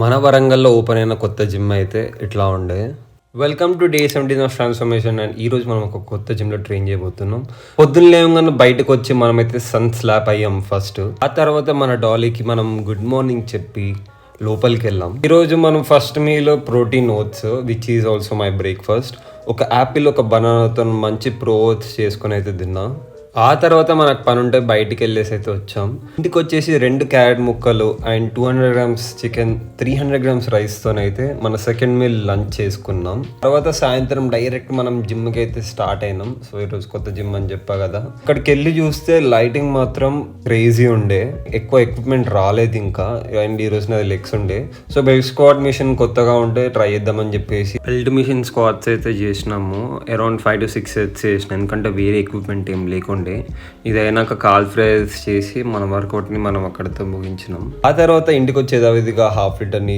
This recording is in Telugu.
మన వరంగల్లో ఓపెన్ అయిన కొత్త జిమ్ అయితే ఇట్లా ఉండే. Welcome to day 17 of transformation. And ఈ రోజు మనం ఒక కొత్త జిమ్లో ట్రైన్ చేయబోతున్నాం. పొద్దున్న లేవగానే బయటకు వచ్చి మనమైతే సన్ స్లాప్ అయ్యాం ఫస్ట్. ఆ తర్వాత మన డాలీకి మనం గుడ్ మార్నింగ్ చెప్పి లోపలికి వెళ్ళాం. ఈరోజు మనం first meal protein oats which is also my breakfast. ఒక యాపిల్ ఒక బనానాతో మంచి ప్రో ఓట్స్ చేసుకొని అయితే తిన్నా. ఆ తర్వాత మనకు పని ఉంటే బయటికి వెళ్ళేసి అయితే వచ్చాం. ఇంటికి వచ్చేసి 2 క్యారెట్ ముక్కలు అండ్ 200 గ్రామ్స్ చికెన్, 300 గ్రామ్స్ రైస్తోనైతే మన సెకండ్ మీల్ లంచ్ చేసుకున్నాం. తర్వాత సాయంత్రం డైరెక్ట్ మనం జిమ్కి అయితే స్టార్ట్ అయినాం. సో ఈరోజు కొత్త జిమ్ అని చెప్పా కదా. అక్కడికి వెళ్ళి చూస్తే లైటింగ్ మాత్రం క్రేజీ ఉండే, ఎక్కువ ఎక్విప్మెంట్ రాలేదు ఇంకా. అండ్ ఈ రోజు నాది లెగ్స్ ఉండే. సో బెల్ట్ స్క్వాట్ మిషన్ కొత్తగా ఉంటే ట్రై చేద్దామని చెప్పేసి బెల్ట్ మిషన్ స్క్వాట్స్ అయితే చేసినాము. అరౌండ్ 5 to 6 సెట్స్ చేసినాం, ఎందుకంటే వేరే ఎక్విప్మెంట్ ఏం లేకుండా. ఇది అయినాక కాల్ ఫ్రైస్ చేసి మన వర్కౌట్ని మనం అక్కడితో ముగించినాం. ఆ తర్వాత ఇంటికి వచ్చేదావిదిగా 1/2 లీటర్